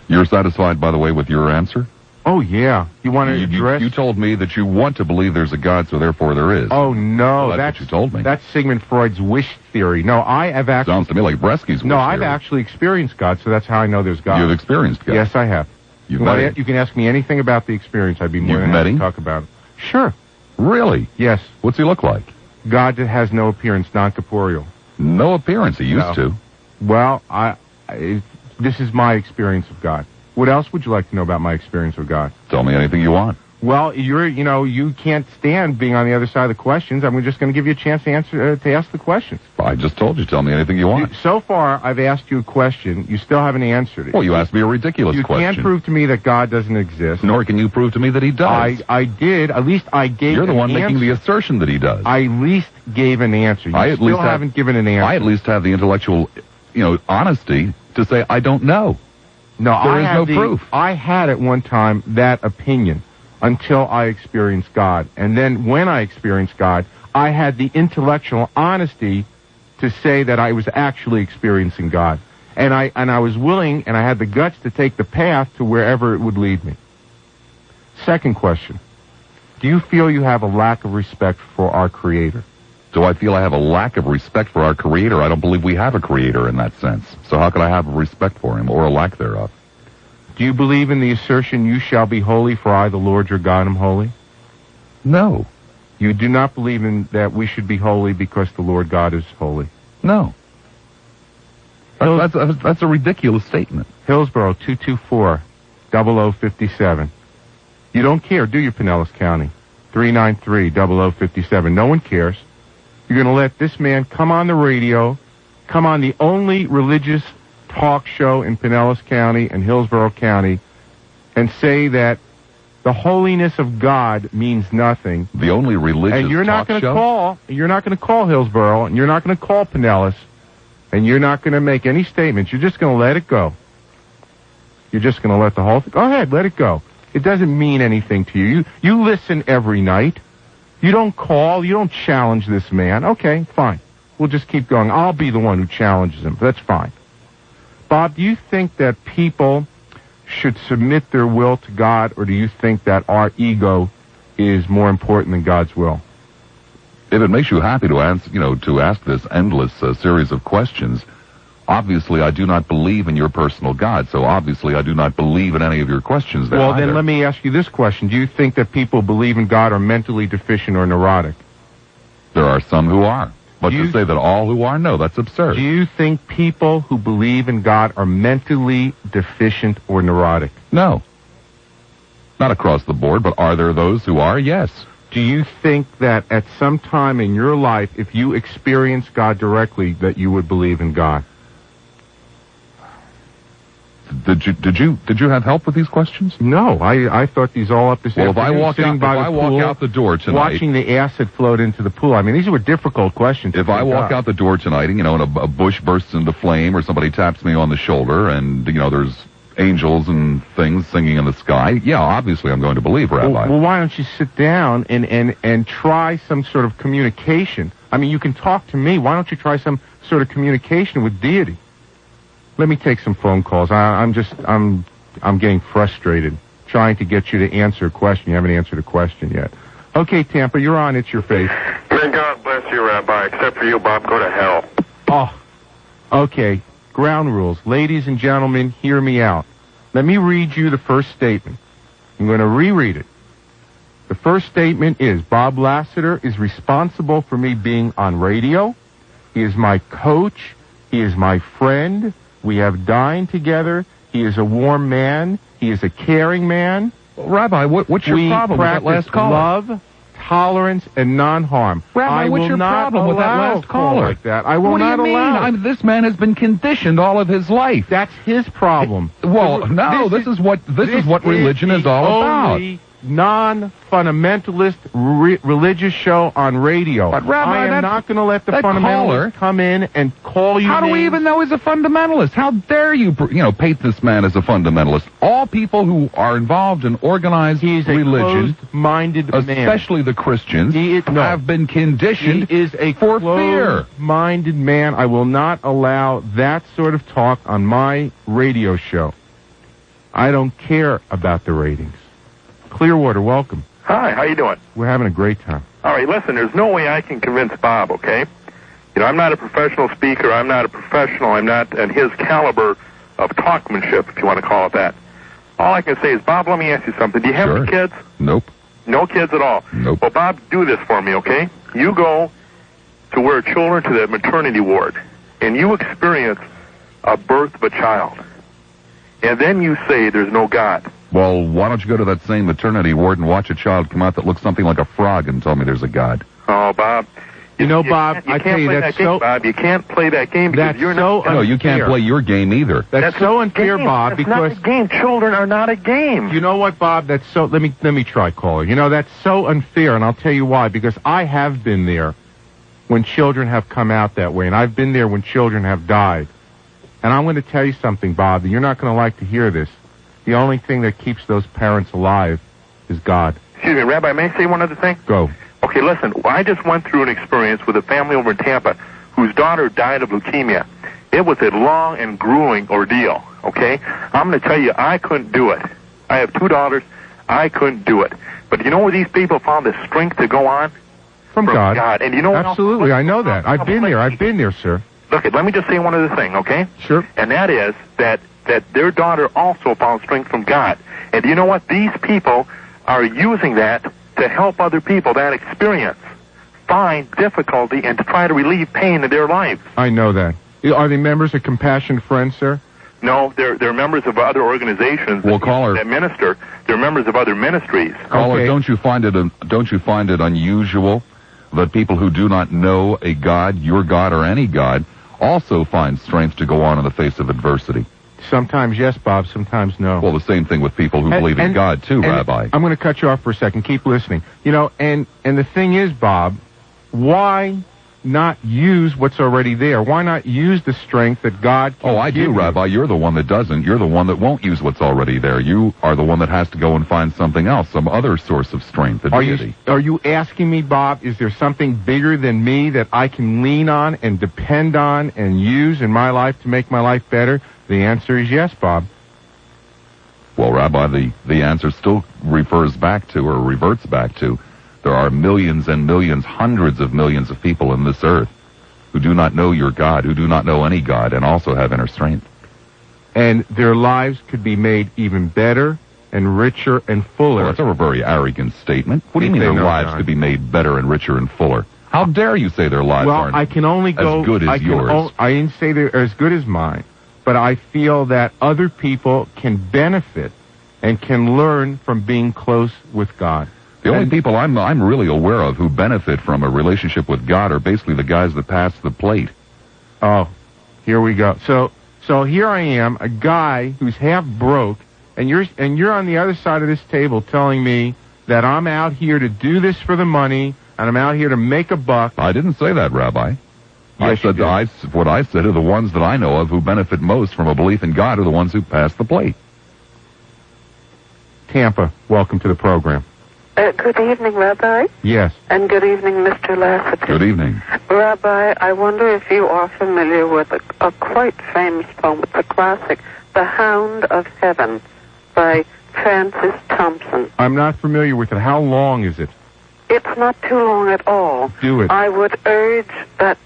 You're satisfied, by the way, with your answer? Oh, yeah. You want to address... You told me that you want to believe there's a God, so therefore there is. Oh, no. Well, that's what you told me. That's Sigmund Freud's wish theory. No, I have actually... Sounds to me like Bresky's wish theory. No, I've actually experienced God, so that's how I know there's God. You've experienced God? Yes, I have. You've met him? You can ask me anything about the experience. I'd be more than happy to talk about it. Sure. Really? Yes. What's he look like? God that has no appearance, non-corporeal. No appearance. He used to. Well, this is my experience of God. What else would you like to know about my experience of God? Tell me anything you want. Well, you can't stand being on the other side of the questions. I'm just going to give you a chance to ask the questions. I just told you, tell me anything you want. So far, I've asked you a question. You still haven't answered it. Well, you asked me a ridiculous question. You can't prove to me that God doesn't exist. Nor can you prove to me that he does. I did. At least I gave You're the one answer. making the assertion that he does. I at least gave an answer. You still haven't given an answer. I at least have the intellectual, honesty to say I don't know. No, there is no proof. I had at one time that opinion until I experienced God. And then when I experienced God, I had the intellectual honesty to say that I was actually experiencing God. And I was willing and I had the guts to take the path to wherever it would lead me. Second question. Do you feel you have a lack of respect for our Creator? Do I feel I have a lack of respect for our Creator? I don't believe we have a Creator in that sense. So how could I have a respect for him, or a lack thereof? Do you believe in the assertion, you shall be holy, for I, the Lord your God, am holy? No. You do not believe in that we should be holy because the Lord God is holy? No. That's a ridiculous statement. Hillsborough, 224-0057. You don't care, do you, Pinellas County? 393-0057. No one cares. You're going to let this man come on the radio, come on the only religious talk show in Pinellas County and Hillsborough County, and say that the holiness of God means nothing. The only religious and you're not talk going to you're not going to call Hillsborough, and you're not going to call Pinellas, and you're not going to make any statements. You're just going to let it go. You're just going to let the whole thing... Go ahead, let it go. It doesn't mean anything to you. You listen every night. You don't call. You don't challenge this man. Okay, fine. We'll just keep going. I'll be the one who challenges him. That's fine. Bob, do you think that people should submit their will to God, or do you think that our ego is more important than God's will? If it makes you happy to answer, to ask this endless series of questions, obviously I do not believe in your personal God, so obviously I do not believe in any of your questions there. Well, either. then let me ask you this question. Do you think that people who believe in God are mentally deficient or neurotic? There are some who are. But to say that all who are, no, that's absurd. Do you think people who believe in God are mentally deficient or neurotic? No. Not across the board, but are there those who are? Yes. Do you think that at some time in your life, if you experience God directly, that you would believe in God? Did you have help with these questions? No, I thought these all up this. Well, if I walk out the door tonight, watching the acid float into the pool. I mean, these were difficult questions. If I walk out the door tonight, and a bush bursts into flame, or somebody taps me on the shoulder, and there's angels and things singing in the sky, yeah, obviously I'm going to believe, Rabbi. Well, why don't you sit down and try some sort of communication? I mean, you can talk to me. Why don't you try some sort of communication with deity? Let me take some phone calls. I'm getting frustrated trying to get you to answer a question. You haven't answered a question yet. Okay, Tampa, you're on. It's your faith. May God bless you, Rabbi. Except for you, Bob, go to hell. Oh, okay. Ground rules. Ladies and gentlemen, hear me out. Let me read you the first statement. I'm going to reread it. The first statement is, Bob Lassiter is responsible for me being on radio. He is my coach. He is my friend. We have dined together. He is a warm man. He is a caring man. Well, Rabbi, what's your problem with that last caller? Love, tolerance, and non-harm. Rabbi, what's your problem with that last caller? Like that. I will not allow. What do you mean? This man has been conditioned all of his life. That's his problem. Well, no, this is what religion is all about. Non-fundamentalist religious show on radio. But Rabbi, I am not going to let the fundamentalist come in and call you. How do we even know he's a fundamentalist? How dare you, paint this man as a fundamentalist? All people who are involved in organized religion, closed-minded man, especially the Christians, have been conditioned he is a for fear. Closed-minded man. I will not allow that sort of talk on my radio show. I don't care about the ratings. Clearwater, welcome. Hi, how you doing? We're having a great time. All right, listen, there's no way I can convince Bob, okay? You know, I'm not a professional speaker. I'm not a professional. I'm not in his caliber of talkmanship, if you want to call it that. All I can say is, Bob, let me ask you something. Do you have any kids? Nope. No kids at all? Nope. Well, Bob, do this for me, okay? You go to where children to the maternity ward, and you experience a birth of a child. And then you say there's no God. Well, why don't you go to that same maternity ward and watch a child come out that looks something like a frog and tell me there's a God? Oh, Bob. You know, Bob, I tell you, that's so... Bob, you can't play that game because you're not... No, you can't play your game either. That's so unfair, Bob, because... That's not a game. Children are not a game. You know what, Bob? That's so... Let me try, caller. You know, that's so unfair, and I'll tell you why. Because I have been there when children have come out that way, and I've been there when children have died. And I'm going to tell you something, Bob, that you're not going to like to hear this. The only thing that keeps those parents alive is God. Excuse me, Rabbi, may I say one other thing? Go. Okay, listen, I just went through an experience with a family over in Tampa whose daughter died of leukemia. It was a long and grueling ordeal, okay? I'm going to tell you, I couldn't do it. I have 2 daughters. I couldn't do it. But you know where these people found the strength to go on? From God. And you know what Absolutely, I know that. I've been there, sir. Look, let me just say one other thing, okay? Sure. And that is that their daughter also found strength from God. And do you know what? These people are using that to help other people that experience find difficulty and to try to relieve pain in their lives. I know that. Are they members of Compassion Friends, sir? No, they're members of other organizations that minister. They're members of other ministries. Caller, Okay. don't you find it unusual that people who do not know a God, your God or any God, also find strength to go on in the face of adversity? Sometimes yes, Bob, sometimes no. Well, the same thing with people who believe in God, too, Rabbi. I'm going to cut you off for a second. Keep listening. You know, and the thing is, Bob, why not use what's already there? Why not use the strength that God can Oh, I do, Rabbi. You're the one that doesn't. You're the one that won't use what's already there. You are the one that has to go and find something else, some other source of strength, a deity. Are you asking me, Bob, is there something bigger than me that I can lean on and depend on and use in my life to make my life better? The answer is yes, Bob. Well, Rabbi, the answer still reverts back to there are millions and millions, hundreds of millions of people in this earth who do not know your God, who do not know any God, and also have inner strength. And their lives could be made even better and richer and fuller. Well, that's a very arrogant statement. What do you mean their lives could be made better and richer and fuller? How dare you say their lives aren't I can only go as good as yours? I didn't say they're as good as mine, but I feel that other people can benefit and can learn from being close with God. The only people I'm really aware of who benefit from a relationship with God are basically the guys that pass the plate. Oh, here we go. So here I am, a guy who's half broke, and you're on the other side of this table telling me that I'm out here to do this for the money, and I'm out here to make a buck. I didn't say that, Rabbi. Yes, What I said are the ones that I know of who benefit most from a belief in God are the ones who pass the plate. Tampa, welcome to the program. Good evening, Rabbi. Yes. And good evening, Mr. Lassiter. Good evening. Rabbi, I wonder if you are familiar with a quite famous poem. It's a classic, The Hound of Heaven, by Francis Thompson. I'm not familiar with it. How long is it? It's not too long at all. Do it. I would urge that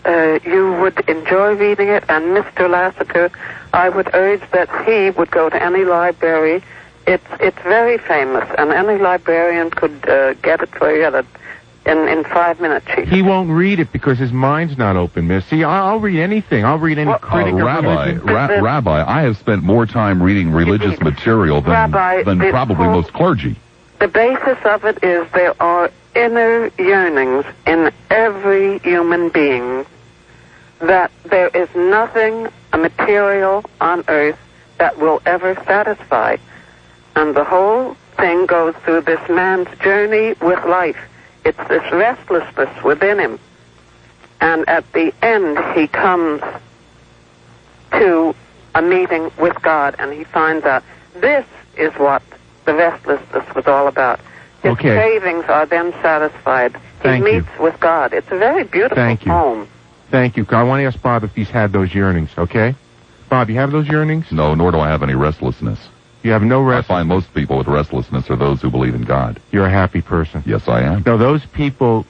you would enjoy reading it, and Mr. Lassiter, I would urge that he would go to any library. It's very famous, and any librarian could get it for you in 5 minutes. He won't read it because his mind's not open, miss. See, I'll read anything. I'll read any critic of religion. Rabbi, I have spent more time reading religious material than probably most clergy. The basis of it is there are inner yearnings in every human being that there is nothing material on earth that will ever satisfy. And the whole thing goes through this man's journey with life. It's this restlessness within him. And at the end, he comes to a meeting with God, and he finds out this is what the restlessness was all about. His cravings are then satisfied. He meets with God. It's a very beautiful poem. Thank you. I want to ask Bob if he's had those yearnings, okay? Bob, you have those yearnings? No, nor do I have any restlessness. You have no I restlessness. find most people with restlessness are those who believe in God. You're a happy person. Yes, I am. No, those people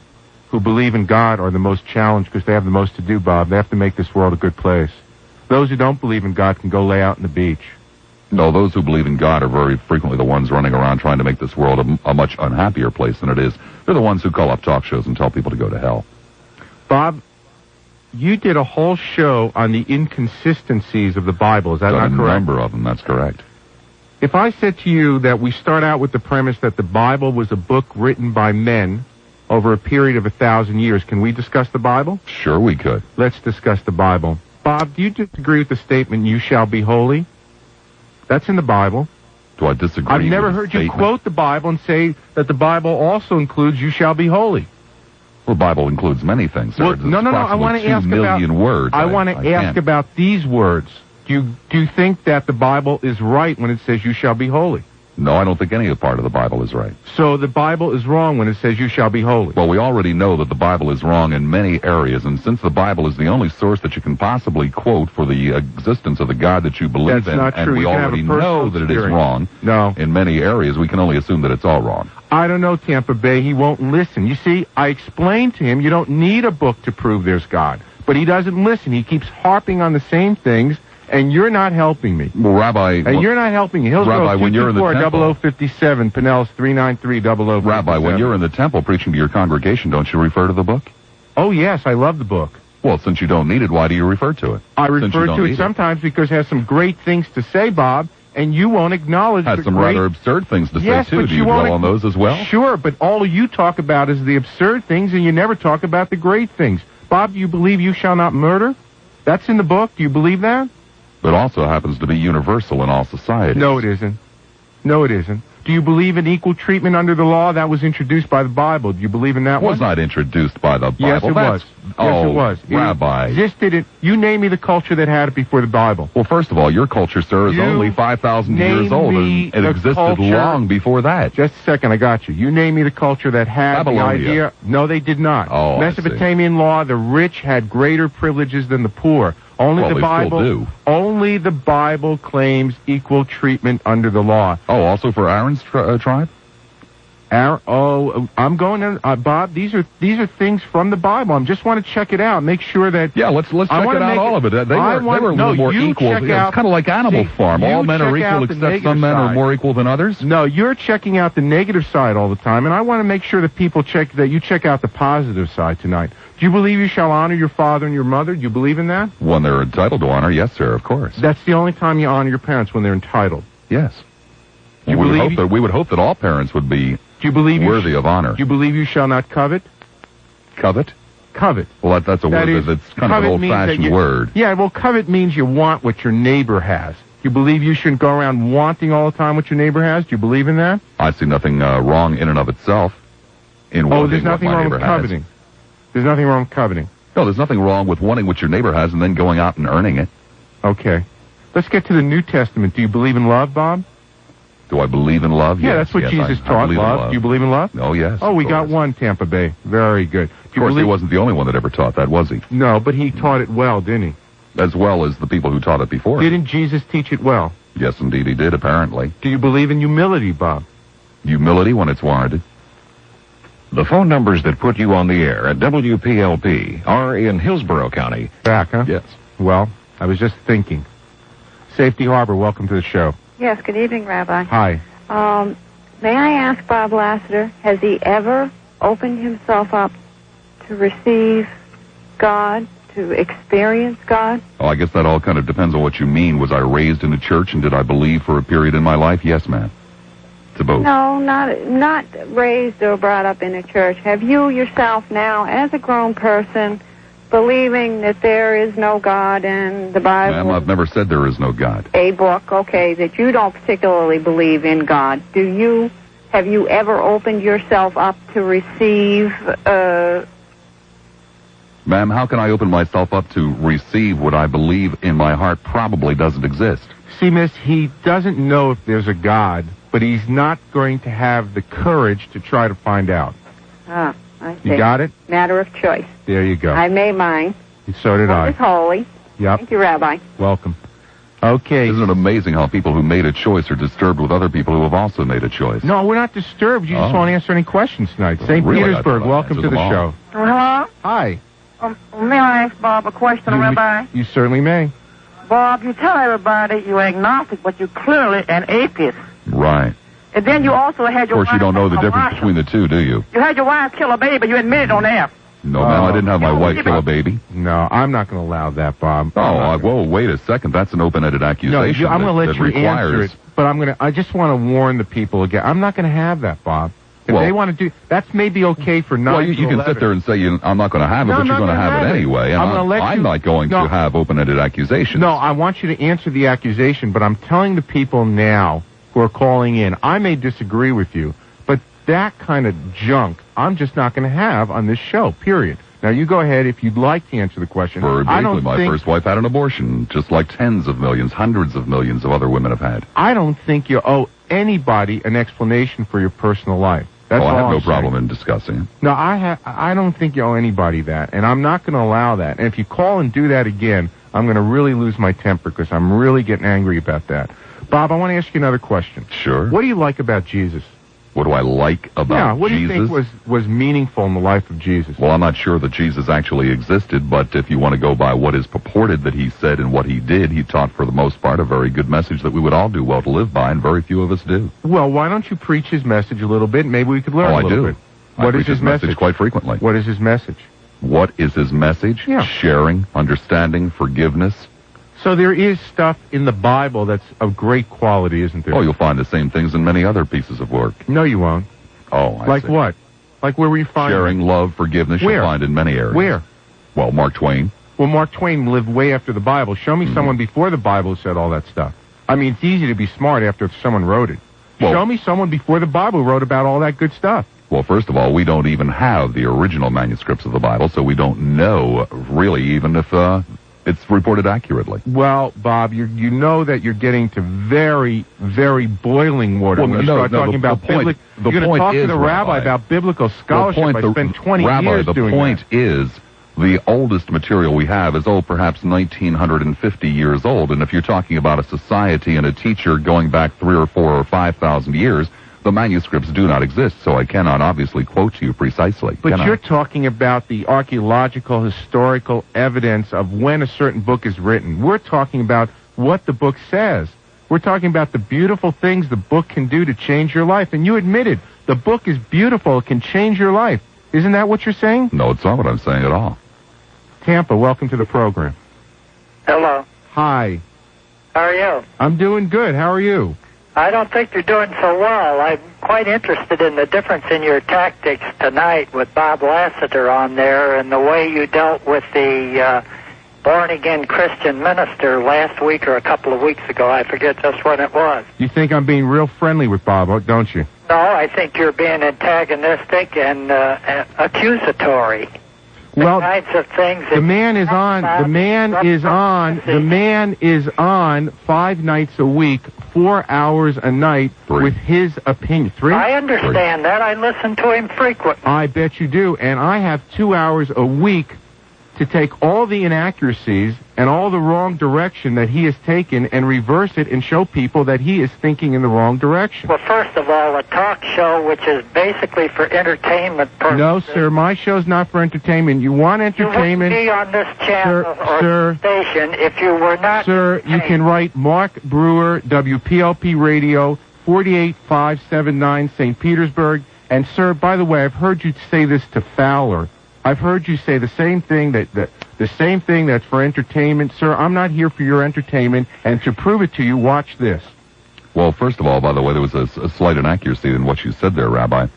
who believe in God are the most challenged because they have the most to do, Bob. They have to make this world a good place. Those who don't believe in God can go lay out on the beach. No, those who believe in God are very frequently the ones running around trying to make this world a much unhappier place than it is. They're the ones who call up talk shows and tell people to go to hell. Bob, you did a whole show on the inconsistencies of the Bible. Is that not correct? A number of them, that's correct. If I said to you that we start out with the premise that the Bible was a book written by men over a period of 1,000 years, can we discuss the Bible? Sure we could. Let's discuss the Bible. Bob, do you disagree with the statement, you shall be holy? That's in the Bible. Do I disagree I've never with the heard you statement? quote the Bible and say that the Bible also includes you shall be holy. Well, the Bible includes many things, sir. Well, no. I want to ask 2 million words. I want to ask can't. about these words. Do you think that the Bible is right when it says you shall be holy? No, I don't think any part of the Bible is right. So the Bible is wrong when it says you shall be holy. Well, we already know that the Bible is wrong in many areas, and since the Bible is the only source that you can possibly quote for the existence of the God that you believe That's in, not and true. we You can already have a personal know that it is experience. wrong No. in many areas, we can only assume that it's all wrong. I don't know, Tampa Bay. He won't listen. You see, I explained to him you don't need a book to prove there's God. But he doesn't listen. He keeps harping on the same things, and you're not helping me. Well, Rabbi... And you're not helping me. Hillsborough, Rabbi, when you're in the 224-0057, Pinellas 393-0057. Rabbi, when you're in the temple preaching to your congregation, don't you refer to the book? Oh, yes, I love the book. Well, since you don't need it, why do you refer to it? I Since you refer don't to need it sometimes because it has some great things to say, Bob, and you won't acknowledge Has the some great... rather absurd things to Yes, say, too. but Do you won't dwell on those as well? Sure, but all you talk about is the absurd things, and you never talk about the great things. Bob, do you believe you shall not murder? That's in the book. Do you believe that? But also happens to be universal in all societies. No, it isn't. No, it isn't. Do you believe in equal treatment under the law? That was introduced by the Bible. Do you believe in that It was one? not introduced by the Bible. Yes, it was. Yes, it was. Rabbi. It existed in... You name me the culture that had it before the Bible. Well, first of all, your culture, sir, is You only 5,000 name years old, me and it the existed culture- long before that. Just a second, I got you. You name me the culture that had the Babylonia. idea... No, they did not. Oh, I see. Mesopotamian law, the rich had greater privileges than the poor. Only Well, the they still Bible... do. Only the Bible claims equal treatment under the law. Oh, also for Aaron's tribe? I'm going to... Bob, these are things from the Bible. I just want to check it out. Make sure that... Yeah, let's check I it wanna out, make all of it. They were a little more equal. Check It's out, kind of like Animal Farm. All men are check out equal the except negative some men are side. more equal than others? No, you're checking out the negative side all the time, and I want to make sure that people you check out the positive side tonight. Do you believe you shall honor your father and your mother? Do you believe in that? When they're entitled to honor, yes, sir, of course. That's the only time you honor your parents, when they're entitled. Yes. You we believe would hope that all parents would be Do you believe worthy of honor. Do you believe you shall not covet? Covet? Covet. Well, that's a That word is- that's kind of an covet means that old-fashioned you- word. Yeah, well, covet means you want what your neighbor has. Do you believe you shouldn't go around wanting all the time what your neighbor has? Do you believe in that? I see nothing wrong in and of itself in wanting There's nothing what my wrong neighbor with has. coveting. There's nothing wrong with coveting. No, there's nothing wrong with wanting what your neighbor has and then going out and earning it. Okay. Let's get to the New Testament. Do you believe in love, Bob? Do I believe in love? Yeah, Yes, that's what yes, Jesus I taught. believe in love. Do you believe in love? Oh, yes. Oh, we of got course. one, Tampa Bay. Very good. Of course, he wasn't the only one that ever taught that, was he? No, but he taught it well, didn't he? As well as the people who taught it before. Didn't Jesus teach it well? Yes, indeed, he did, apparently. Do you believe in humility, Bob? Humility when it's warranted. The phone numbers that put you on the air at WPLP are in Hillsborough County. Back, huh? Yes. Well, I was just thinking. Safety Harbor, welcome to the show. Yes, good evening, Rabbi. Hi. May I ask Bob Lassiter, has he ever opened himself up to receive God, to experience God? Oh, I guess that all kind of depends on what you mean. Was I raised in a church and did I believe for a period in my life? Yes, ma'am. To both. No, not raised or brought up in a church. Have you yourself now, as a grown person, believing that there is no God and the Bible... Ma'am, I've never said there is no God. A book, okay, that you don't particularly believe in God. Have you ever opened yourself up to receive... Ma'am, how can I open myself up to receive what I believe in my heart probably doesn't exist? See, miss, he doesn't know if there's a God, but he's not going to have the courage to try to find out. I see. You got it? Matter of choice. There you go. I made mine. So did One is I. holy. Yep. Thank you, Rabbi. Welcome. Okay. Isn't it amazing how people who made a choice are disturbed with other people who have also made a choice? No, we're not disturbed. You just won't answer any questions tonight. St. Really, Petersburg, welcome to the show. Hello? Hi. May I ask Bob a question, Rabbi? You certainly may. Bob, you tell everybody you're agnostic, but you're clearly an atheist. Right. And then you also had your Of course, you don't know the difference between the two, do you? You had your wife kill a baby. You admitted on air. No, ma'am, I didn't have my wife kill a baby. No, I'm not going to allow that, Bob. Well, wait a second. That's an open-ended accusation. No, I'm going to let you requires... answer it, but I just want to warn the people again. I'm not going to have that, Bob. If they want to do, that's maybe okay for 9 Well, you can sit there and say, I'm not going to have it, but you're going to have it anyway. And I'm not going to have open-ended accusations. No, I want you to answer the accusation, but I'm telling the people now who are calling in, I may disagree with you, but that kind of junk, I'm just not going to have on this show, period. Now, you go ahead if you'd like to answer the question. Briefly, my first wife had an abortion, just like tens of millions, hundreds of millions of other women have had. I don't think you owe anybody an explanation for your personal life. That's I have all no I'm problem saying. in discussing it. No, I don't think you owe anybody that, and I'm not going to allow that. And if you call and do that again, I'm going to really lose my temper because I'm really getting angry about that. Bob, I want to ask you another question. Sure. What do you like about Jesus? What do I like about Jesus? Yeah, what do you think was meaningful in the life of Jesus? Well, I'm not sure that Jesus actually existed, but if you want to go by what is purported that he said and what he did, he taught for the most part a very good message that we would all do well to live by, and very few of us do. Well, why don't you preach his message a little bit? Maybe we could learn a little bit. What is his message? Quite frequently. What is his message? What is his message? Yeah. Sharing, understanding, forgiveness. So there is stuff in the Bible that's of great quality, isn't there? Oh, you'll find the same things in many other pieces of work. No, you won't. Oh, I Like see. what? Like where we find Sharing, love, forgiveness, Where? you'll find in many areas. Where? Well, Mark Twain. Well, Mark Twain lived way after the Bible. Show me someone before the Bible who said all that stuff. I mean, it's easy to be smart after someone wrote it. Well, Show me someone before the Bible who wrote about all that good stuff. Well, first of all, we don't even have the original manuscripts of the Bible, so we don't know really even if it's reported accurately. Well, Bob, you know that you're getting to very, very boiling water when you start talking about biblical. You're going to talk to the rabbi about biblical scholarship. I spent 20 years doing that. The point is, the oldest material we have is, perhaps 1,950 years old, and if you're talking about a society and a teacher going back 3 or 4 or 5,000 years, the manuscripts do not exist, so I cannot obviously quote to you precisely. But you're talking about the archaeological, historical evidence of when a certain book is written. We're talking about what the book says. We're talking about the beautiful things the book can do to change your life. And you admitted the book is beautiful. It can change your life. Isn't that what you're saying? No, it's not what I'm saying at all. Tampa, welcome to the program. Hello. Hi. How are you? I'm doing good. How are you? I don't think you're doing so well. I'm quite interested in the difference in your tactics tonight with Bob Lassiter on there and the way you dealt with the born-again Christian minister last week or a couple of weeks ago. I forget just when it was. You think I'm being real friendly with Bob, don't you? No, I think you're being antagonistic and accusatory. Well, kinds of things the man is on. The man is on 5 nights a week, 4 hours a night 3. with his opinion. 3? I understand that. I listen to him frequently. I bet you do. And I have 2 hours a week to take all the inaccuracies and all the wrong direction that he has taken and reverse it and show people that he is thinking in the wrong direction. Well, first of all, a talk show which is basically for entertainment purposes. No, sir, my show's not for entertainment. You want entertainment? You wouldn't be on this channel or station if you were not. Sir, you can write Mark Brewer, WPLP Radio, 48579, St. Petersburg. And, sir, by the way, I've heard you say this to Fowler. I've heard you say the same thing the same thing that's for entertainment. Sir, I'm not here for your entertainment, and to prove it to you, watch this. Well, first of all, by the way, there was a slight inaccuracy in what you said there, Rabbi.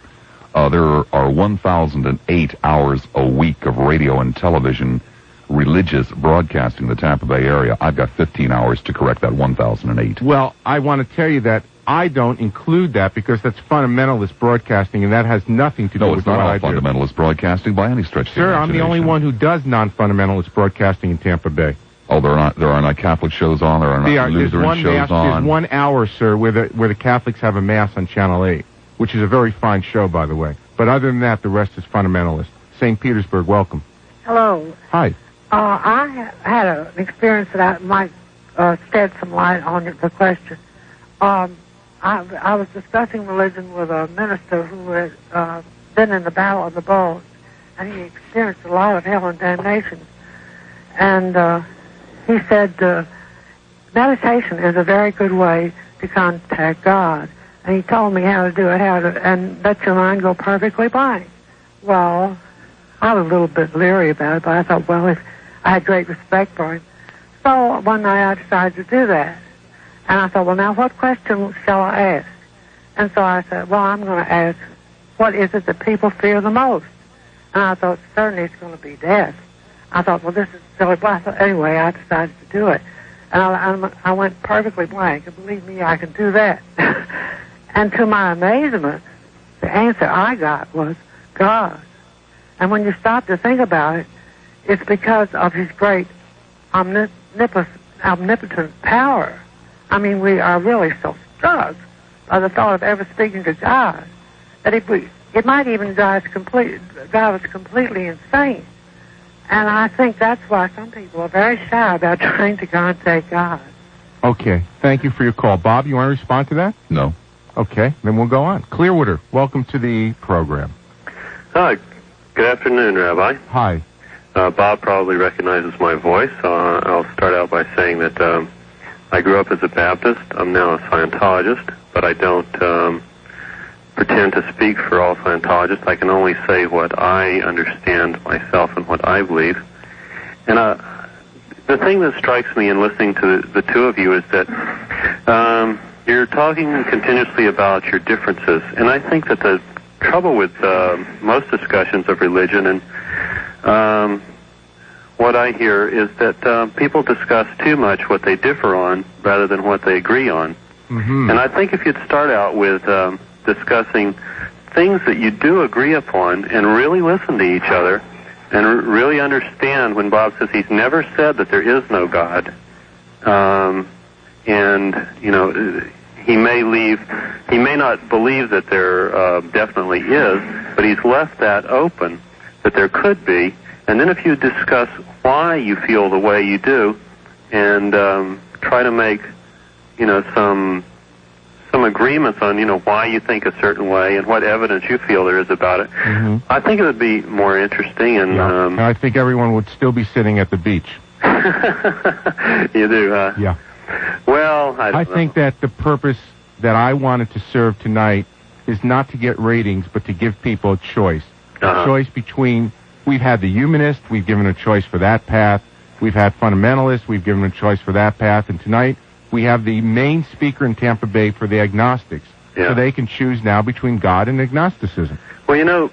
There are 1,008 hours a week of radio and television religious broadcasting in the Tampa Bay area. I've got 15 hours to correct that 1,008. Well, I want to tell you that I don't include that because that's fundamentalist broadcasting, and that has nothing to do with what I do. No, it's not all fundamentalist broadcasting by any stretch of the Sir, I'm the only one who does non-fundamentalist broadcasting in Tampa Bay. Oh, there are not Catholic shows on, there are not Lutheran shows on. There's 1 hour, sir, where the Catholics have a mass on Channel 8, which is a very fine show, by the way. But other than that, the rest is fundamentalist. St. Petersburg, welcome. Hello. Hi. I had an experience that might shed some light on the question. I was discussing religion with a minister who had been in the Battle of the Bulge, and he experienced a lot of hell and damnation. And he said meditation is a very good way to contact God. And he told me how to do it, and let your mind go perfectly blank. Well, I was a little bit leery about it, but I thought, well, I had great respect for him. So one night I decided to do that. And I thought, well, now what question shall I ask? And so I said, well, I'm going to ask, what is it that people fear the most? And I thought, certainly it's going to be death. I thought, well, this is silly. But anyway, I decided to do it. And I went perfectly blank. And believe me, I can do that. And to my amazement, the answer I got was God. And when you stop to think about it, it's because of his great omnipotent power. I mean, we are really so struck by the thought of ever speaking to God that it might even drive us completely insane. And I think that's why some people are very shy about trying to contact God. Okay. Thank you for your call. Bob, you want to respond to that? No. Okay. Then we'll go on. Clearwater, welcome to the program. Hi. Good afternoon, Rabbi. Hi. Bob probably recognizes my voice. I'll start out by saying that I grew up as a Baptist. I'm now a Scientologist, but I don't pretend to speak for all Scientologists. I can only say what I understand myself and what I believe. And the thing that strikes me in listening to the two of you is that you're talking continuously about your differences. And I think that the trouble with most discussions of religion and what I hear is that people discuss too much what they differ on rather than what they agree on. Mm-hmm. And I think if you'd start out with discussing things that you do agree upon and really listen to each other and really understand when Bob says he's never said that there is no God, and, you know, he may not believe that there definitely is, but he's left that open that there could be. And then if you discuss why you feel the way you do and try to make, you know, some agreements on, you know, why you think a certain way and what evidence you feel there is about it, mm-hmm. I think it would be more interesting. And I think everyone would still be sitting at the beach. You do, huh? Yeah. Well, I think that the purpose that I wanted to serve tonight is not to get ratings, but to give people a choice. A choice between, we've had the humanist, we've given a choice for that path. We've had fundamentalists, we've given a choice for that path. And tonight, we have the main speaker in Tampa Bay for the agnostics. Yeah. So they can choose now between God and agnosticism. Well, you know,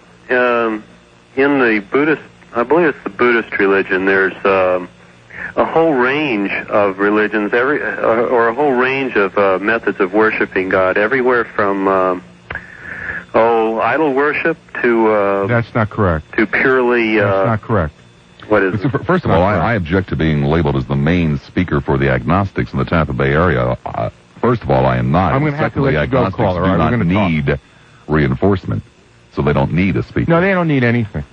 in the Buddhist, I believe it's the Buddhist religion, there's a whole range of religions, or a whole range of methods of worshiping God, everywhere from idol worship to that's not correct. To purely that's not correct. What is it? First of all, I object to being labeled as the main speaker for the agnostics in the Tampa Bay area. First of all, I am not. I'm going to have to let you go, caller. Do not need reinforcement, so they don't need a speaker. No, they don't need anything.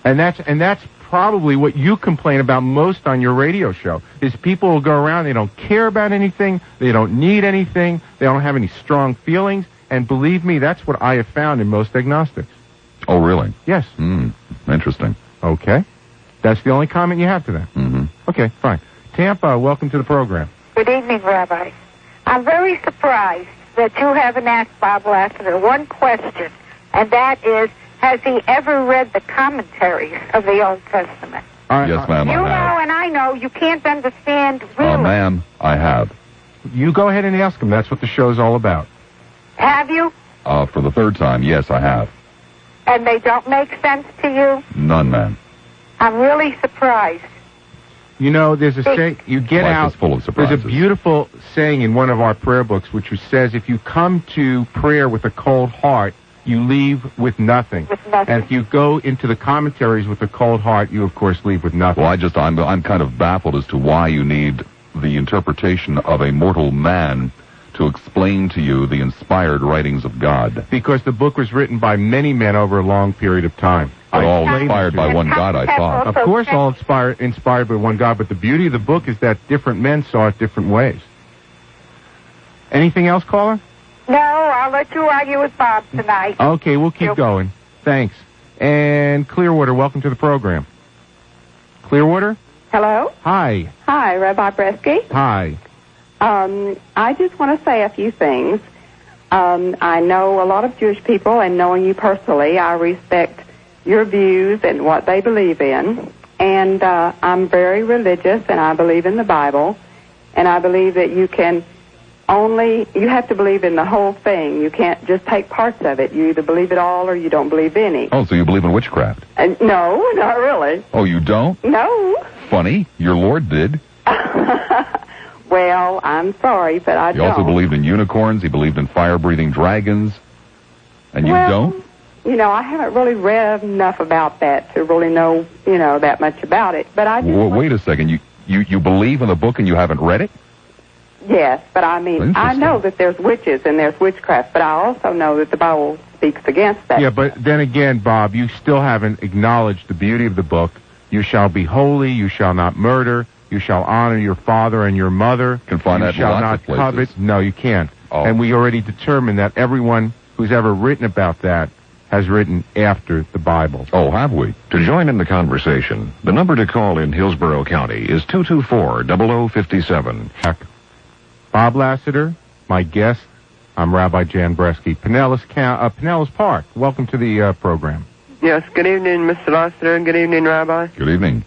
And that's probably what you complain about most on your radio show, is people will go around, they don't care about anything, they don't need anything, they don't have any strong feelings, and believe me, that's what I have found in most agnostics. Oh, really? Yes. Interesting. Okay. That's the only comment you have to that? Mm-hmm. Okay, fine. Tampa, welcome to the program. Good evening, Rabbi. I'm very surprised that you haven't asked Bob Lassiter one question, and that is, has he ever read the commentaries of the Old Testament? Yes, ma'am, I have. You know and I know you can't understand really. Ma'am, I have. You go ahead and ask him. That's what the show's all about. Have you? For the third time, yes, I have. And they don't make sense to you? None, ma'am. I'm really surprised. You know, there's a saying, you get Life out. is full of surprises. There's a beautiful saying in one of our prayer books which says, if you come to prayer with a cold heart, you leave with nothing. And if you go into the commentaries with a cold heart, you, of course, leave with nothing. Well, I'm kind of baffled as to why you need the interpretation of a mortal man to explain to you the inspired writings of God? Because the book was written by many men over a long period of time. But all inspired by one God, I thought. Of course, all inspired by one God, but the beauty of the book is that different men saw it different ways. Anything else, caller? No, I'll let you argue with Bob tonight. Okay, we'll keep going. Thanks. And Clearwater, welcome to the program. Clearwater? Hello? Hi. Hi, Rabbi Bresky. Hi. I just want to say a few things. I know a lot of Jewish people, and knowing you personally, I respect your views and what they believe in. And I'm very religious, and I believe in the Bible. And I believe that you have to believe in the whole thing. You can't just take parts of it. You either believe it all or you don't believe any. Oh, so you believe in witchcraft? No, not really. Oh, you don't? No. Funny. Your Lord did. Well, I'm sorry, but I don't. He also believed in unicorns. He believed in fire-breathing dragons. And you don't? You know, I haven't really read enough about that to really know, that much about it. But I just wait a second. You believe in the book and you haven't read it? Yes, but I mean, I know that there's witches and there's witchcraft, but I also know that the Bible speaks against that. Yeah, but then again, Bob, you still haven't acknowledged the beauty of the book. You shall be holy, you shall not murder, you shall honor your father and your mother. You can find that in lots of places. Covet. No, you can't. Oh. And we already determined that everyone who's ever written about that has written after the Bible. Oh, have we? To join in the conversation, the number to call in Hillsborough County is 224-0057. Bob Lassiter, my guest. I'm Rabbi Jan Bresky. Pinellas Park, welcome to the program. Yes, good evening, Mr. Lassiter, and good evening, Rabbi. Good evening.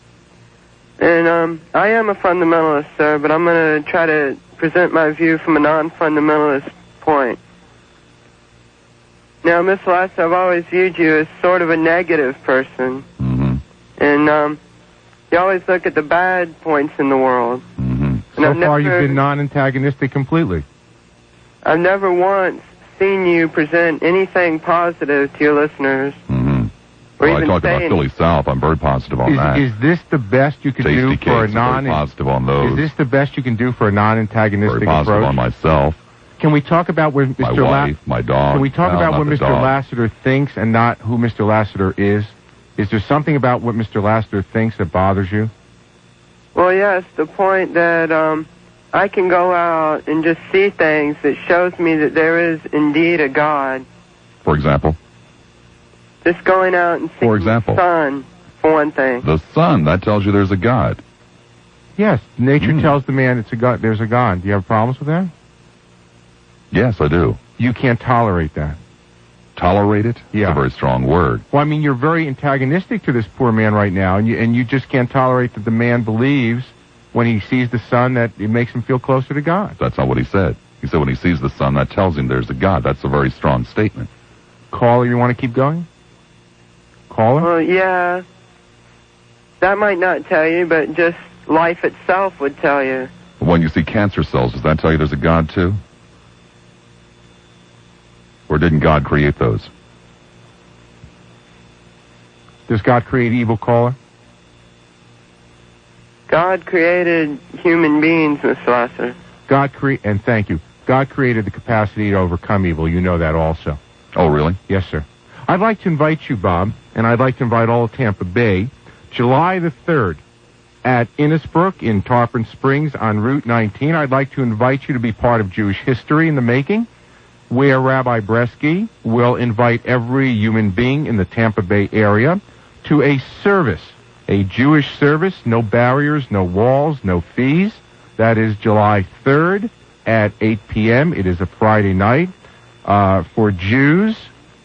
And I am a fundamentalist, sir, but I'm going to try to present my view from a non-fundamentalist point. Now, Mr. Lassiter, I've always viewed you as sort of a negative person. Mm-hmm. And you always look at the bad points in the world. Mm-hmm. So far, you've been non-antagonistic completely. I've never once seen you present anything positive to your listeners. Mm-hmm. Well, I talked about Philly South. I'm very positive on that. Is this the best you can do for a very positive on those. Is this the best you can do for a non-antagonistic very positive approach? On myself. Can we talk about what My wife, my dog. Can we talk about what Mr. Lassiter thinks and not who Mr. Lassiter is? Is there something about what Mr. Lassiter thinks that bothers you? Well, yes, the point that I can go out and just see things that shows me that there is indeed a God. For example? Just going out and seeing the sun, for one thing. The sun, that tells you there's a God. Yes, nature tells the man it's a God. There's a God. Do you have problems with that? Yes, I do. You can't tolerate that. Tolerate it? Yeah. It's a very strong word. Well, I mean, you're very antagonistic to this poor man right now, and you just can't tolerate that the man believes when he sees the sun that it makes him feel closer to God. That's not what he said. He said when he sees the sun, that tells him there's a God. That's a very strong statement. Caller, you want to keep going? Caller? Well, yeah. That might not tell you, but just life itself would tell you. When you see cancer cells, does that tell you there's a God too? Or didn't God create those? Does God create evil, caller? God created human beings, Mr. Lassiter. And thank you. God created the capacity to overcome evil. You know that also. Oh, really? Yes, sir. I'd like to invite you, Bob, and I'd like to invite all of Tampa Bay, July the 3rd, at Innisbrook in Tarpon Springs on Route 19. I'd like to invite you to be part of Jewish history in the making, where Rabbi Bresky will invite every human being in the Tampa Bay area to a service, a Jewish service, no barriers, no walls, no fees. That is July 3rd at 8 p.m. It is a Friday night. For Jews,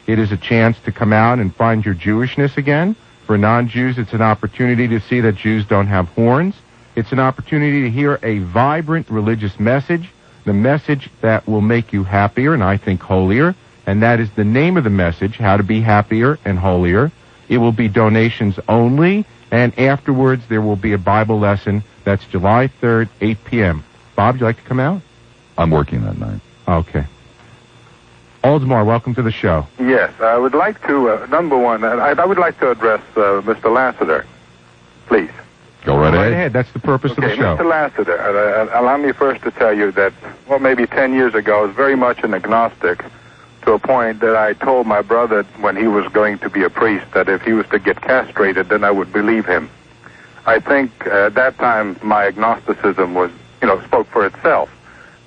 it is a chance to come out and find your Jewishness again. For non-Jews, it's an opportunity to see that Jews don't have horns. It's an opportunity to hear a vibrant religious message, the message that will make you happier and I think holier, and that is the name of the message, How to Be Happier and Holier. It will be donations only, and afterwards there will be a Bible lesson. That's July 3rd, 8 p.m. Bob, would you like to come out? I'm working that night. Okay. Oldsmar, welcome to the show. Yes, I would like to, number one, I would like to address Mr. Lassiter, please. Go right ahead. ahead. That's the purpose of the show. Mr. Lassiter, allow me first to tell you that, well, maybe 10 years ago, I was very much an agnostic to a point that I told my brother when he was going to be a priest that if he was to get castrated, then I would believe him. I think at that time my agnosticism was, spoke for itself.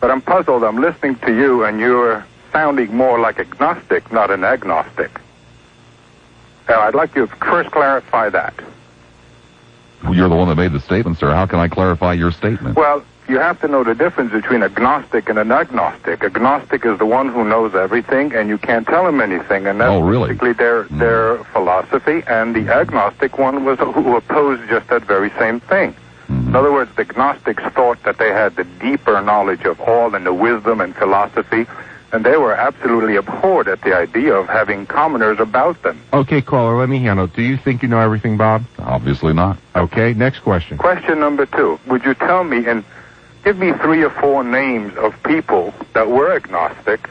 But I'm puzzled. I'm listening to you, and you're sounding more like agnostic, not an agnostic. I'd like you to first clarify that. You're the one that made the statement, sir. How can I clarify your statement? Well, you have to know the difference between agnostic and an agnostic. Agnostic is the one who knows everything, and you can't tell him anything, and that's basically their philosophy. And the agnostic one was who opposed just that very same thing. In other words, the Gnostics thought that they had the deeper knowledge of all and the wisdom and philosophy, and they were absolutely abhorred at the idea of having commoners about them. Okay, caller, let me handle it. Do you think you know everything, Bob? Obviously not. Okay, next question. Question number 2. Would you tell me and give me 3 or 4 names of people that were agnostic?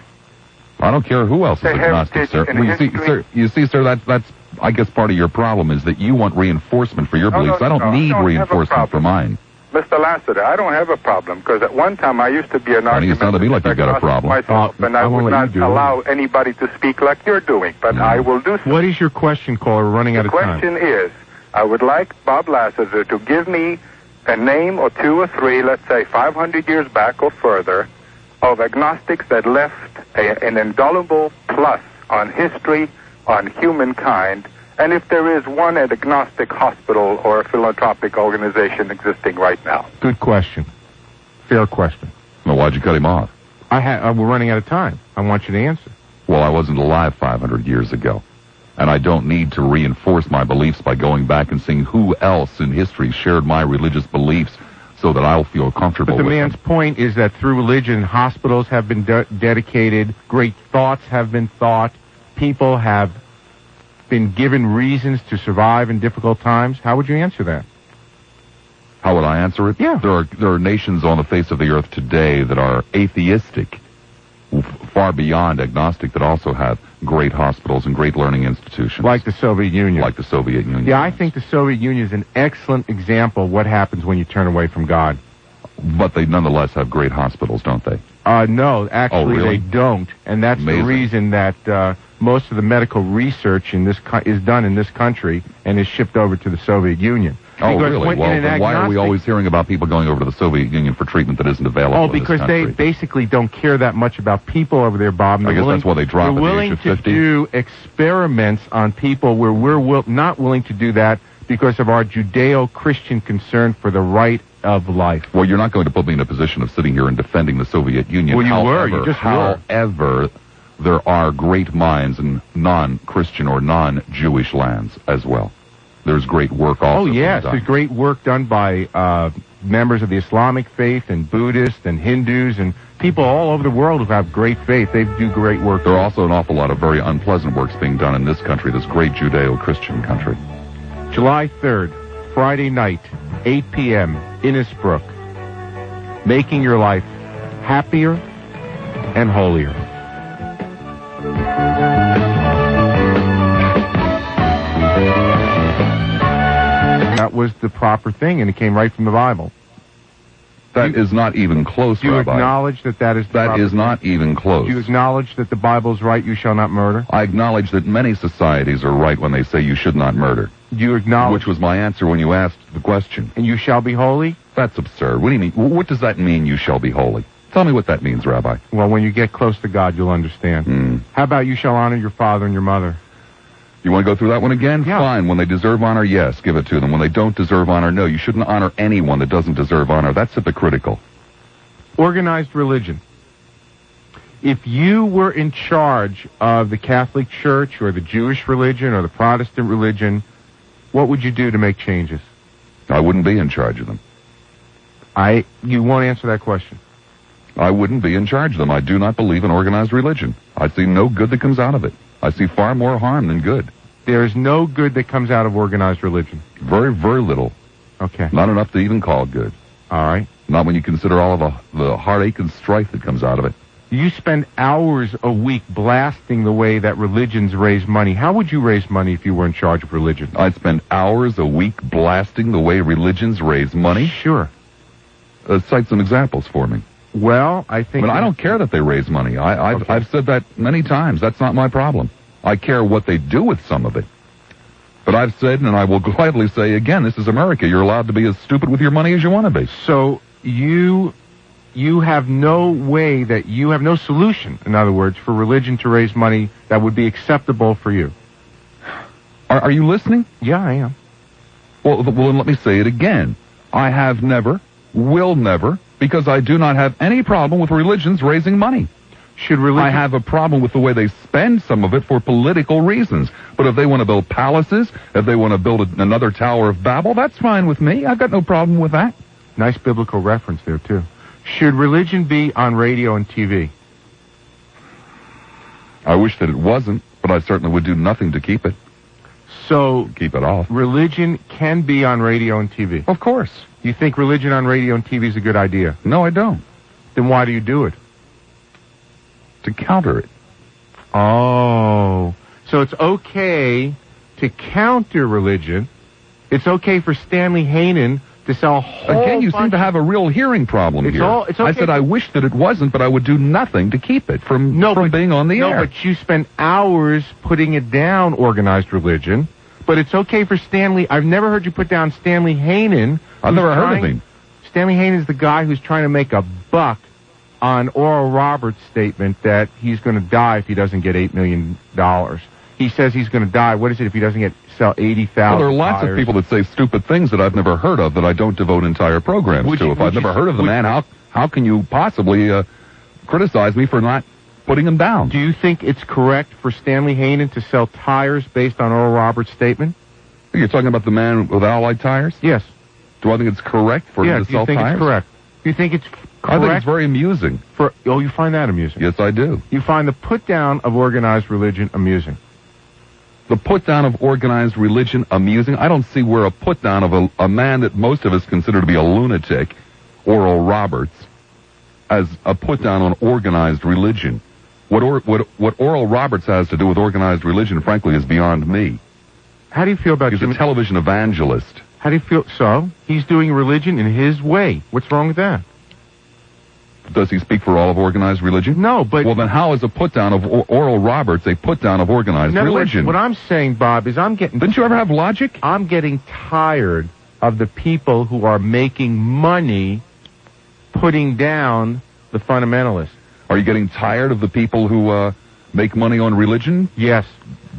I don't care who else is agnostic, sir. Well, you see, sir, that's I guess part of your problem is that you want reinforcement for your beliefs. I don't need reinforcement for mine. Mr. Lassiter, I don't have a problem, because at one time I used to be an argument. You sound to me like you've got a problem. Myself, and I would not allow anybody to speak like you're doing, but I will do so. What is your question, caller? We're running out of time. The question is, I would like Bob Lassiter to give me a name or 2 or 3, let's say 500 years back or further, of agnostics that left an indelible plus on history, on humankind, and if there is one agnostic hospital or a philanthropic organization existing right now. Good question. Fair question. Well, why'd you cut him off? We're running out of time. I want you to answer. Well, I wasn't alive 500 years ago, and I don't need to reinforce my beliefs by going back and seeing who else in history shared my religious beliefs so that I'll feel comfortable with them. But the man's point is that through religion, hospitals have been dedicated, great thoughts have been thought, people have been given reasons to survive in difficult times. How would you answer that? How would I answer it? Yeah. There are nations on the face of the earth today that are atheistic, far beyond agnostic, that also have great hospitals and great learning institutions. Like the Soviet Union. Like the Soviet Union. Yeah, I think the Soviet Union is an excellent example of what happens when you turn away from God. But they nonetheless have great hospitals, don't they? No, actually really? They don't. And that's Amazing. the reason that most of the medical research in this is done in this country and is shipped over to the Soviet Union. Oh, really? Well, then why are we always hearing about people going over to the Soviet Union for treatment that isn't available in this because country? they basically don't care that much about people over there, Bob. I guess that's why they drop at the age of 50. They're willing to do experiments on people where we're not willing to do that because of our Judeo-Christian concern for the right of life. Well, you're not going to put me in a position of sitting here and defending the Soviet Union. Well, you just were. However, there are great minds in non-Christian or non-Jewish lands as well. There's great work also. Oh, yes. There's great work done by members of the Islamic faith and Buddhists and Hindus and people all over the world who have great faith. They do great work. There are also an awful lot of very unpleasant works being done in this country, this great Judeo-Christian country. July 3rd, Friday night, 8 p.m., Innisbrook. Making your life happier and holier. That was the proper thing, and it came right from the Bible. That is not even close, Do you Rabbi. acknowledge that is the That is not even close. Do you acknowledge that the Bible's right, you shall not murder? I acknowledge that many societies are right when they say you should not murder. Do you acknowledge... Which was my answer when you asked the question. And you shall be holy? That's absurd. What do you mean? What does that mean, you shall be holy? Tell me what that means, Rabbi. Well, when you get close to God, you'll understand. How about you shall honor your father and your mother? You want to go through that one again? Yeah. Fine. When they deserve honor, yes, give it to them. When they don't deserve honor, no. You shouldn't honor anyone that doesn't deserve honor. That's hypocritical. Organized religion. If you were in charge of the Catholic Church or the Jewish religion or the Protestant religion, what would you do to make changes? I wouldn't be in charge of them. You won't answer that question. I wouldn't be in charge of them. I do not believe in organized religion. I see no good that comes out of it. I see far more harm than good. There is no good that comes out of organized religion. Very, very little. Okay. Not enough to even call good. All right. Not when you consider all of the heartache and strife that comes out of it. You spend hours a week blasting the way that religions raise money. How would you raise money if you were in charge of religion? I'd spend hours a week blasting the way religions raise money? Sure. Cite some examples for me. Well, I think... But I don't care that they raise money. I've said that many times. That's not my problem. I care what they do with some of it. But I've said, and I will gladly say again, this is America. You're allowed to be as stupid with your money as you want to be. So you have no way that you have no solution, in other words, for religion to raise money that would be acceptable for you. Are you listening? Yeah, I am. Well, then let me say it again. I have never, will never, because I do not have any problem with religions raising money. I have a problem with the way they spend some of it for political reasons. But if they want to build palaces, if they want to build another Tower of Babel, that's fine with me. I've got no problem with that. Nice biblical reference there, too. Should religion be on radio and TV? I wish that it wasn't, but I certainly would do nothing to keep it. So, keep it off. Religion can be on radio and TV? Of course. You think religion on radio and TV is a good idea? No, I don't. Then why do you do it? To counter it. Oh. So it's okay to counter religion. It's okay for Stanley Haynen to sell a whole Again, you seem to have a real hearing problem here. It's okay. I said I wish that it wasn't, but I would do nothing to keep it from being on the air. No, but you spend hours putting it down, organized religion. But it's okay for Stanley. I've never heard you put down Stanley Haynen. I've never heard of him. Stanley Haynen is the guy who's trying to make a buck on Oral Roberts' statement that he's going to die if he doesn't get $8 million. He says he's going to die. What is it if he doesn't sell 80,000 Well, there are lots of people that say stupid things that I've never heard of that I don't devote entire programs to. If I've never heard of the man, how can you possibly criticize me for not putting him down? Do you think it's correct for Stanley Haynen to sell tires based on Oral Roberts' statement? You're talking about the man with Allied Tires? Yes. Do I think it's correct for him to sell tires? Yeah, do you think it's correct? Do you think it's correct? I think it's very amusing. You find that amusing? Yes, I do. You find the put-down of organized religion amusing? The put-down of organized religion amusing? I don't see where a put-down of a man that most of us consider to be a lunatic, Oral Roberts, as a put-down on organized religion. What Oral Roberts has to do with organized religion, frankly, is beyond me. How do you feel about He's a television evangelist. How do you feel? So, he's doing religion in his way. What's wrong with that? Does he speak for all of organized religion? No, but... Well, then how is a put-down of Oral Roberts a put-down of organized religion? What I'm saying, Bob, is I'm getting... Didn't you ever have logic? I'm getting tired of the people who are making money putting down the fundamentalists. Are you getting tired of the people who make money on religion? Yes.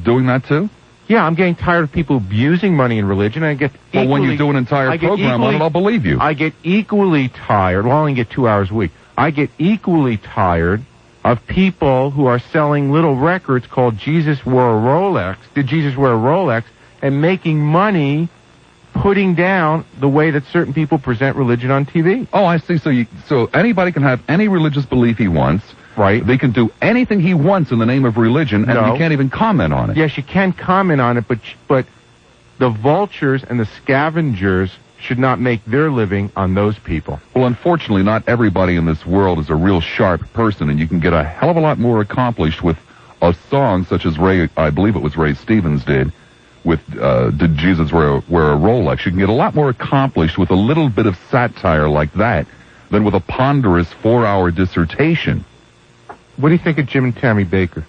Doing that too? Yeah, I'm getting tired of people abusing money in religion. I get well, when you do an entire program on it, I'll believe you. I get equally tired. Well, I only get 2 hours a week. I get equally tired of people who are selling little records called Jesus Wore a Rolex, Did Jesus Wear a Rolex, and making money putting down the way that certain people present religion on TV. Oh, I see. So anybody can have any religious belief he wants. Right. They can do anything he wants in the name of religion, and you can't even comment on it. Yes, you can comment on it, but the vultures and the scavengers should not make their living on those people. Well, unfortunately, not everybody in this world is a real sharp person, and you can get a hell of a lot more accomplished with a song such as I believe it was Ray Stevens did, with Did Jesus Wear a Rolex? You can get a lot more accomplished with a little bit of satire like that than with a ponderous 4-hour dissertation. What do you think of Jim and Tammy Baker?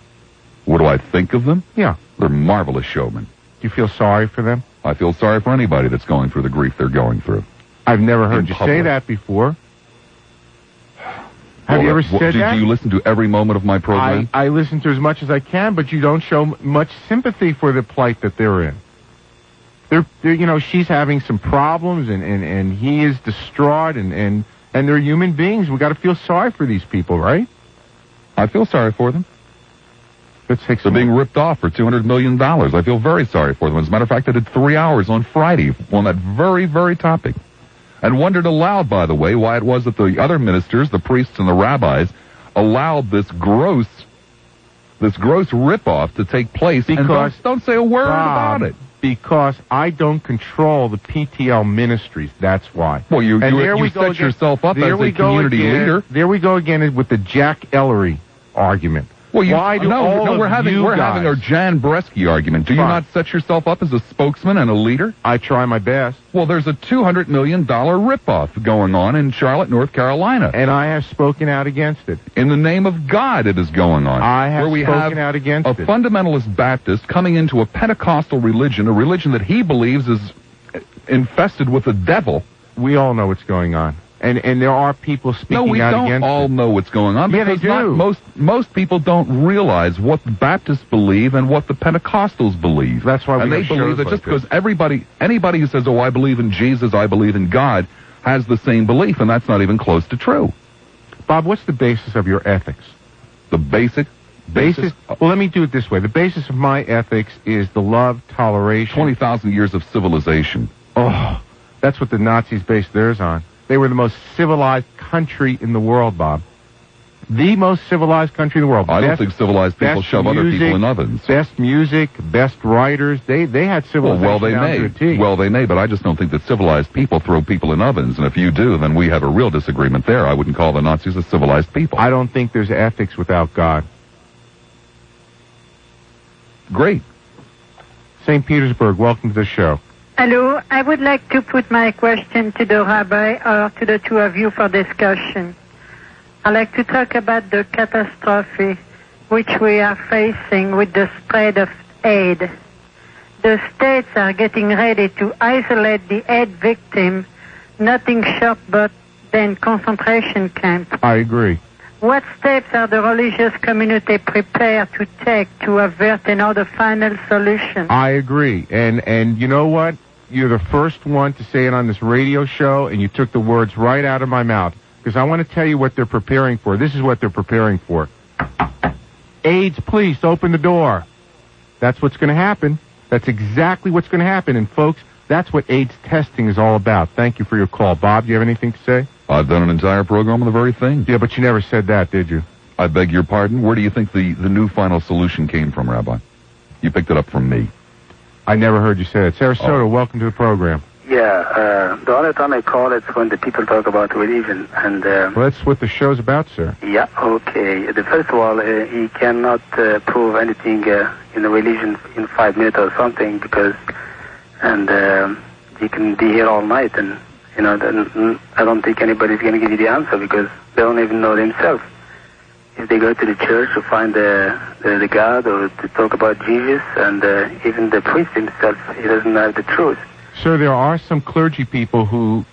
What do I think of them? Yeah. They're marvelous showmen. Do you feel sorry for them? I feel sorry for anybody that's going through the grief they're going through. I've never heard you say that before. Have you ever said that? Do you listen to every moment of my program? I listen to as much as I can, but you don't show much sympathy for the plight that they're in. They're she's having some problems, and he is distraught, and they're human beings. We got to feel sorry for these people, right? I feel sorry for them. They're being ripped off for $200 million. I feel very sorry for them. As a matter of fact, I did 3 hours on Friday on that very, very topic. And wondered aloud, by the way, why it was that the other ministers, the priests and the rabbis, allowed this gross rip-off to take place. Because and don't say a word about it. Because I don't control the PTL ministries. That's why. Well, you set yourself up as a community leader. There we go again with the Jack Ellery argument. Well, we're having our Jan Bresky argument. Do you not set yourself up as a spokesman and a leader? I try my best. Well, there's a $200 million ripoff going on in Charlotte, North Carolina. And I have spoken out against it. In the name of God, it is going on. I have spoken out against it. A fundamentalist Baptist coming into a Pentecostal religion, a religion that he believes is infested with the devil. We all know what's going on. And there are people speaking out against it. No, we don't all know what's going on. Yeah, they do. Most people don't realize what the Baptists believe and what the Pentecostals believe. That's why they believe that just because anybody who says, "Oh, I believe in Jesus, I believe in God," has the same belief, and that's not even close to true. Bob, what's the basis of your ethics? The basis? Well, let me do it this way. The basis of my ethics is the love, toleration. 20,000 years of civilization. Oh, that's what the Nazis based theirs on. They were the most civilized country in the world, Bob. The most civilized country in the world. I don't think civilized people shove other people in ovens. Best music, best writers. They had civilization down to a T. Well, they may, but I just don't think that civilized people throw people in ovens. And if you do, then we have a real disagreement there. I wouldn't call the Nazis a civilized people. I don't think there's ethics without God. Great. St. Petersburg, welcome to the show. Hello, I would like to put my question to the rabbi or to the two of you for discussion. I'd like to talk about the catastrophe which we are facing with the spread of AIDS. The states are getting ready to isolate the AIDS victim, nothing short but than concentration camp. I agree. What steps are the religious community prepared to take to avert another final solution? I agree. And you know what? You're the first one to say it on this radio show, and you took the words right out of my mouth. Because I want to tell you what they're preparing for. This is what they're preparing for. AIDS, please, open the door. That's what's going to happen. That's exactly what's going to happen. And, folks, that's what AIDS testing is all about. Thank you for your call. Bob, do you have anything to say? I've done an entire program on the very thing. Yeah, but you never said that, did you? I beg your pardon? Where do you think the new final solution came from, Rabbi? You picked it up from me. I never heard you say it. Sarasota, welcome to the program. Yeah, the only time I call it's when the people talk about religion. And well, that's what the show's about, sir. Yeah, okay. First of all, he cannot prove anything in the religion in 5 minutes or something because, he can be here all night and, I don't think anybody's going to give you the answer because they don't even know themselves. If they go to the church to find the God or to talk about Jesus, and even the priest himself, he doesn't have the truth. Sir, there are some clergy people who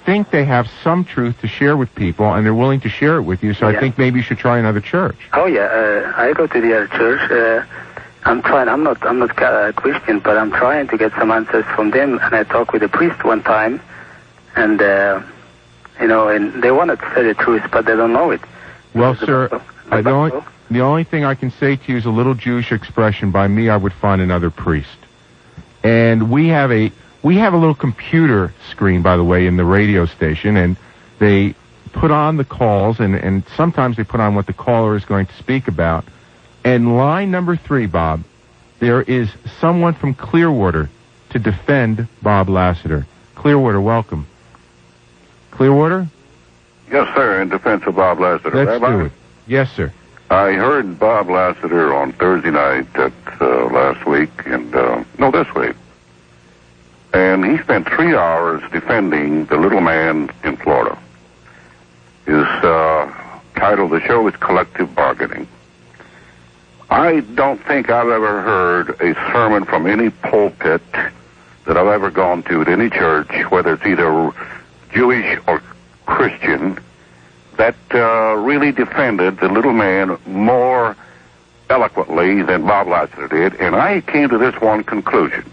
think they have some truth to share with people, and they're willing to share it with you, so I think maybe you should try another church. Oh, yeah. I go to the other church. I'm trying. I'm not Christian, but I'm trying to get some answers from them, and I talked with the priest one time, and, and they want to say the truth, but they don't know it. Well, sir, the only thing I can say to you is a little Jewish expression. By me, I would find another priest. And we have a little computer screen, by the way, in the radio station, and they put on the calls, and sometimes they put on what the caller is going to speak about. And line number 3, Bob, there is someone from Clearwater to defend Bob Lassiter. Clearwater, welcome. Clearwater? Yes, sir, in defense of Bob Lassiter. Let's do it. Yes, sir. I heard Bob Lassiter on Thursday night last week, this week. And he spent 3 hours defending the little man in Florida. His title of the show is Collective Bargaining. I don't think I've ever heard a sermon from any pulpit that I've ever gone to at any church, whether it's either Jewish or Christian, that really defended the little man more eloquently than Bob Lassiter did, and I came to this one conclusion.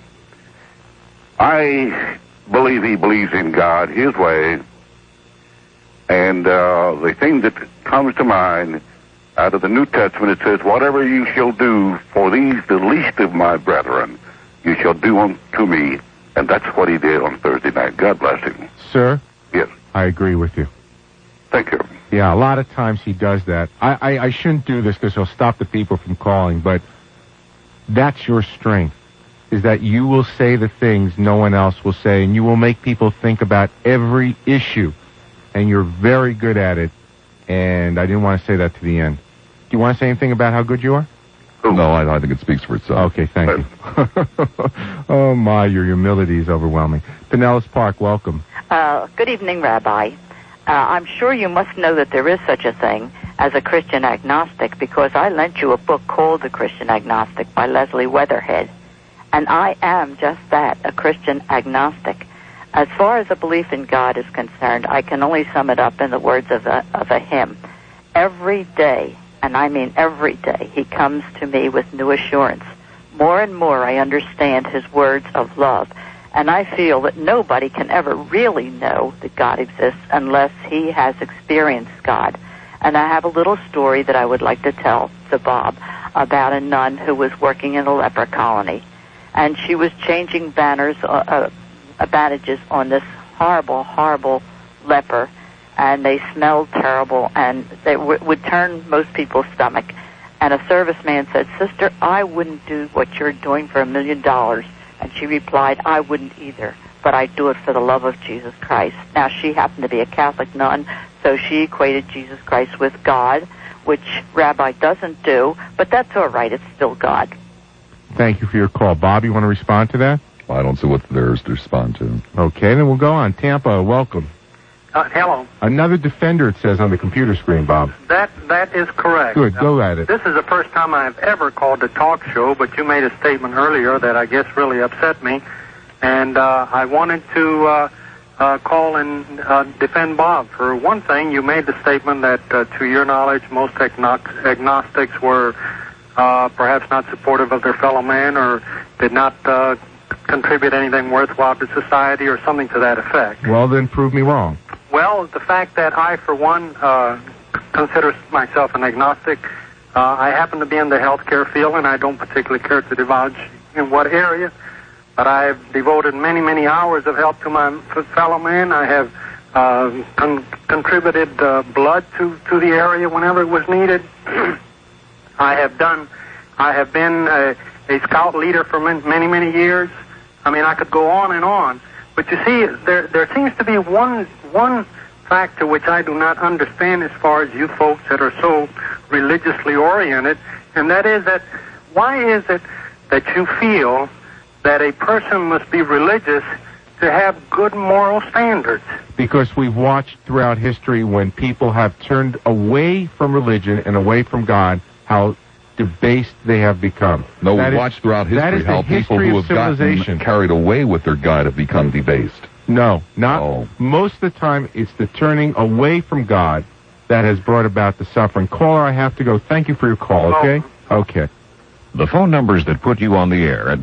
I believe he believes in God, his way, and the thing that comes to mind out of the New Testament, it says, whatever you shall do for these, the least of my brethren, you shall do unto me, and that's what he did on Thursday night. God bless him. Sir? Yes. I agree with you. Thank you. Yeah, a lot of times he does that. I shouldn't do this because he'll stop the people from calling, but that's your strength. is that you will say the things no one else will say, and you will make people think about every issue, and you're very good at it, and I didn't want to say that to the end. Do you want to say anything about how good you are? No, I think it speaks for itself. Okay, thank you. Oh, my, your humility is overwhelming. Pinellas Park, welcome. Good evening, Rabbi. I'm sure you must know that there is such a thing as a Christian agnostic, because I lent you a book called The Christian Agnostic by Leslie Weatherhead. And I am just that, a Christian agnostic. As far as a belief in God is concerned, I can only sum it up in the words of a hymn. Every day, and I mean every day, he comes to me with new assurance. More and more I understand his words of love. And I feel that nobody can ever really know that God exists unless he has experienced God. And I have a little story that I would like to tell to Bob about a nun who was working in a leper colony. And she was changing bandages on this horrible, horrible leper. And they smelled terrible, and they would turn most people's stomach. And a serviceman said, "Sister, I wouldn't do what you're doing for $1 million." And she replied, "I wouldn't either, but I do it for the love of Jesus Christ." Now, she happened to be a Catholic nun, so she equated Jesus Christ with God, which Rabbi doesn't do, but that's all right. It's still God. Thank you for your call. Bob, you want to respond to that? I don't see what there is to respond to. Okay, then we'll go on. Tampa, welcome. Hello. Another defender, it says on the computer screen, Bob. That is correct. Good, go at it. This is the first time I've ever called a talk show, but you made a statement earlier that I guess really upset me, and I wanted to call and defend Bob. For one thing, you made the statement that, to your knowledge, most agnostics were perhaps not supportive of their fellow man or did not contribute anything worthwhile to society or something to that effect. Well, then prove me wrong. Well, the fact that I, for one, consider myself an agnostic, I happen to be in the healthcare field, and I don't particularly care to divulge in what area, but I've devoted many, many hours of help to my fellow man. I have contributed blood to the area whenever it was needed. I have been a scout leader for many, many years. I mean, I could go on and on. But you see, there seems to be one factor which I do not understand as far as you folks that are so religiously oriented, and that is that why is it that you feel that a person must be religious to have good moral standards? Because we've watched throughout history when people have turned away from religion and away from God, how debased they have become. No, we watched throughout history how people who have gotten carried away with their God have become debased. No, not most of the time. It's the turning away from God that has brought about the suffering. Caller, I have to go. Thank you for your call, okay? Okay. The phone numbers that put you on the air at